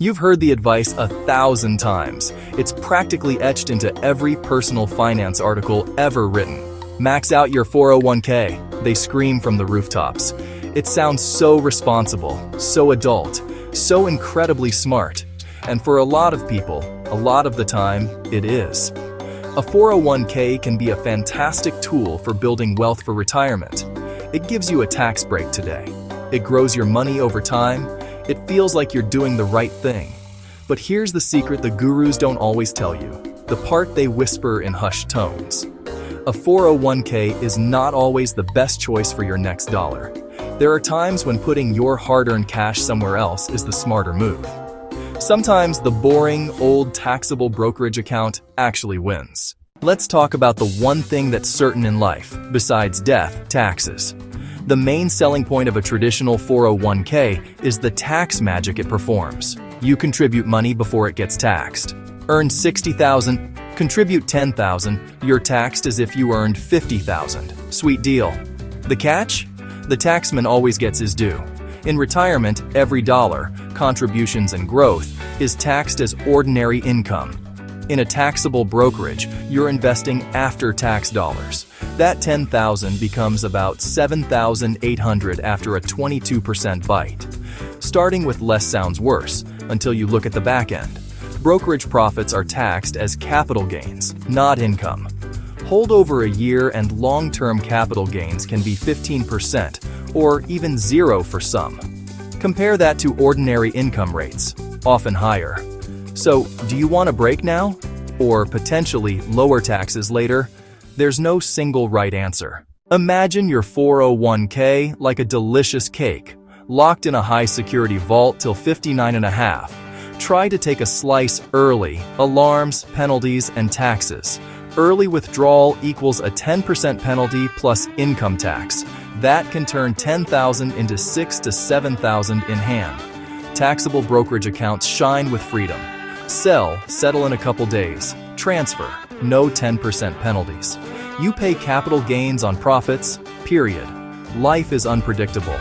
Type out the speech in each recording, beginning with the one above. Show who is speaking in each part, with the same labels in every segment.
Speaker 1: You've heard the advice 1,000 times. It's practically etched into every personal finance article ever written. Max out your 401k, they scream from the rooftops. It sounds so responsible, so adult, so incredibly smart. And for a lot of people, a lot of the time, it is. A 401k can be a fantastic tool for building wealth for retirement. It gives you a tax break today. It grows your money over time. It feels like you're doing the right thing. But here's the secret the gurus don't always tell you, the part they whisper in hushed tones. A 401k is not always the best choice for your next dollar. There are times when putting your hard-earned cash somewhere else is the smarter move. Sometimes the boring, old taxable brokerage account actually wins. Let's talk about the one thing that's certain in life, besides death, taxes. The main selling point of a traditional 401k is the tax magic it performs. You contribute money before it gets taxed. Earn $60,000, contribute $10,000, you're taxed as if you earned $50,000. Sweet deal. The catch? The taxman always gets his due. In retirement, every dollar, contributions and growth, is taxed as ordinary income. In a taxable brokerage, you're investing after-tax dollars. That $10,000 becomes about $7,800 after a 22% bite. Starting with less sounds worse, until you look at the back end. Brokerage profits are taxed as capital gains, not income. Hold over a year and long-term capital gains can be 15%, or even zero for some. Compare that to ordinary income rates, often higher. So, do you want a break now? Or potentially lower taxes later? There's no single right answer. Imagine your 401k like a delicious cake, locked in a high-security vault till 59.5. Try to take a slice early, alarms, penalties, and taxes. Early withdrawal equals a 10% penalty plus income tax. That can turn $10,000 into $6,000 to $7,000 in hand. Taxable brokerage accounts shine with freedom. Sell, settle in a couple days. Transfer, no 10% penalties. You pay capital gains on profits, period. Life is unpredictable.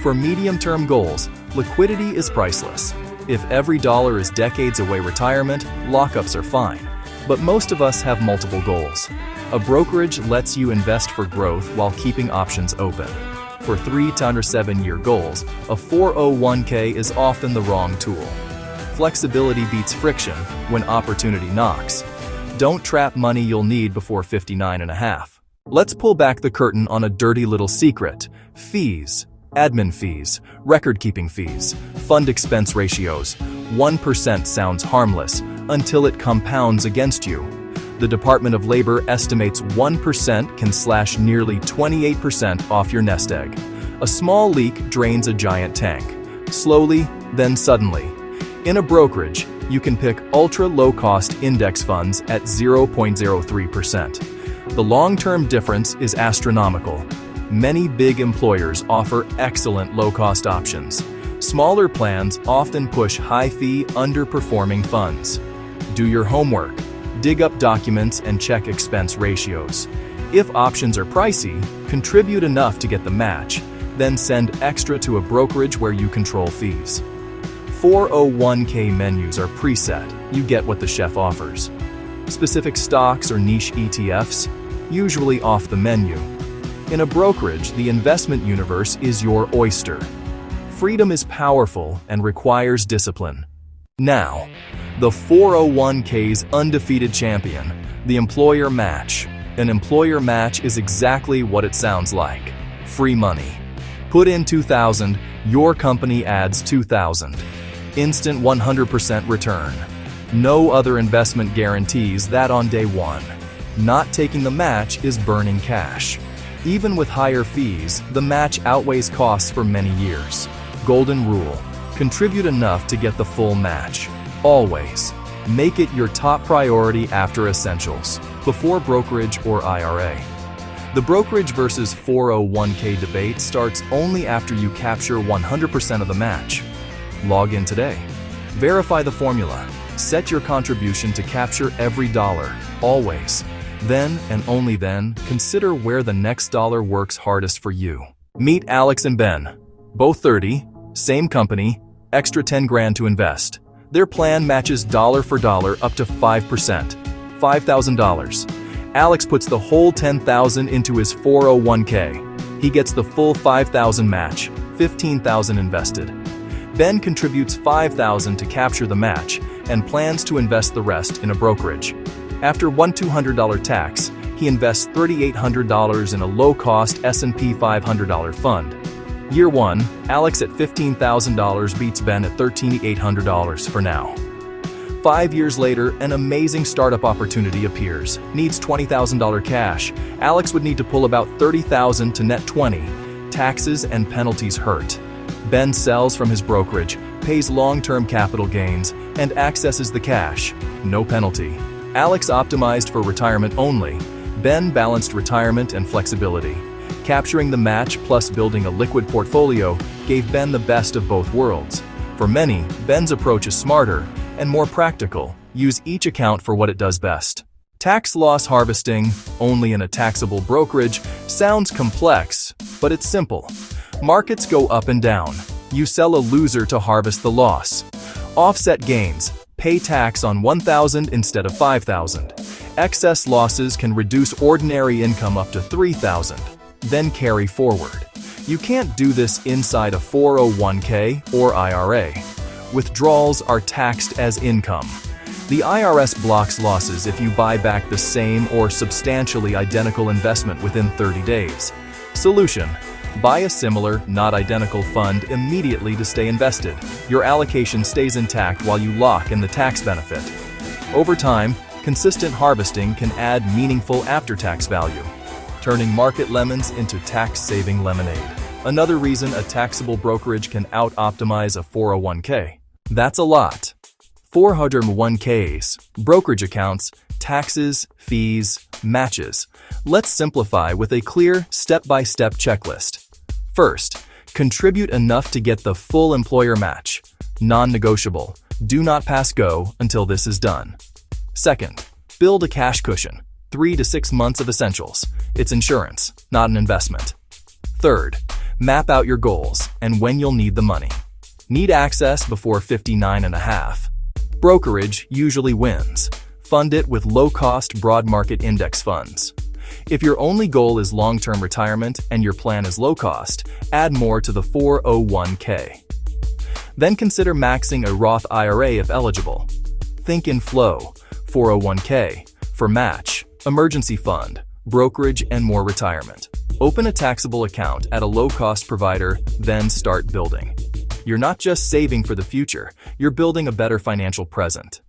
Speaker 1: For medium-term goals, liquidity is priceless. If every dollar is decades away retirement, lockups are fine. But most of us have multiple goals. A brokerage lets you invest for growth while keeping options open. For 3 to under 7-year goals, a 401k is often the wrong tool. Flexibility beats friction when opportunity knocks. Don't trap money you'll need before 59.5. Let's pull back the curtain on a dirty little secret. Fees, admin fees, record-keeping fees, fund expense ratios. 1% sounds harmless until it compounds against you. The Department of Labor estimates 1% can slash nearly 28% off your nest egg. A small leak drains a giant tank. Slowly, then suddenly. In a brokerage, you can pick ultra-low-cost index funds at 0.03%. The long-term difference is astronomical. Many big employers offer excellent low-cost options. Smaller plans often push high-fee, underperforming funds. Do your homework. Dig up documents and check expense ratios. If options are pricey, contribute enough to get the match, then send extra to a brokerage where you control fees. 401k menus are preset. You get what the chef offers. Specific stocks or niche ETFs, usually off the menu. In a brokerage, the investment universe is your oyster. Freedom is powerful and requires discipline. Now, the 401k's undefeated champion, the employer match. An employer match is exactly what it sounds like. Free money. Put in $2,000, your company adds $2,000. Instant 100% return. No other investment guarantees that on day one. Not taking the match is burning cash. Even with higher fees, the match outweighs costs for many years. Golden rule: contribute enough to get the full match. Always. Make it your top priority after essentials, before brokerage or IRA. The brokerage versus 401k debate starts only after you capture 100% of the match. Log in today. Verify the formula. Set your contribution to capture every dollar, always. Then, and only then, consider where the next dollar works hardest for you. Meet Alex and Ben. Both 30, same company, extra 10 grand to invest. Their plan matches dollar for dollar up to 5%, $5,000. Alex puts the whole $10,000 into his 401k. He gets the full $5,000 match, $15,000 invested. Ben contributes $5,000 to capture the match and plans to invest the rest in a brokerage. After one $200 tax, he invests $3,800 in a low-cost S&P 500 fund. Year 1, Alex at $15,000 beats Ben at $13,800 for now. 5 years later, an amazing startup opportunity appears. Needs $20,000 cash. Alex would need to pull about $30,000 to net $20,000. Taxes and penalties hurt. Ben sells from his brokerage, pays long-term capital gains, and accesses the cash. No penalty. Alex optimized for retirement only. Ben balanced retirement and flexibility. Capturing the match plus building a liquid portfolio gave Ben the best of both worlds. For many, Ben's approach is smarter and more practical. Use each account for what it does best. Tax loss harvesting, only in a taxable brokerage, sounds complex, but it's simple. Markets go up and down. You sell a loser to harvest the loss. Offset gains. Pay tax on $1,000 instead of $5,000. Excess losses can reduce ordinary income up to $3,000. Then carry forward. You can't do this inside a 401k or IRA. Withdrawals are taxed as income. The IRS blocks losses if you buy back the same or substantially identical investment within 30 days. Solution: buy a similar, not identical fund immediately to stay invested. Your allocation stays intact while you lock in the tax benefit. Over time, consistent harvesting can add meaningful after-tax value, turning market lemons into tax-saving lemonade. Another reason a taxable brokerage can out-optimize a 401k. That's a lot. 401ks, brokerage accounts, taxes, fees, matches. Let's simplify with a clear step-by-step checklist. First, contribute enough to get the full employer match. Non-negotiable. Do not pass go until this is done. Second, build a cash cushion. 3 to 6 months of essentials. It's insurance, not an investment. Third, map out your goals and when you'll need the money. Need access before 59 and a half. Brokerage usually wins. Fund it with low-cost broad market index funds. If your only goal is long-term retirement and your plan is low-cost, add more to the 401k. Then consider maxing a Roth IRA if eligible. Think in flow: 401k, for match, emergency fund, brokerage, and more retirement. Open a taxable account at a low-cost provider, then start building. You're not just saving for the future, you're building a better financial present.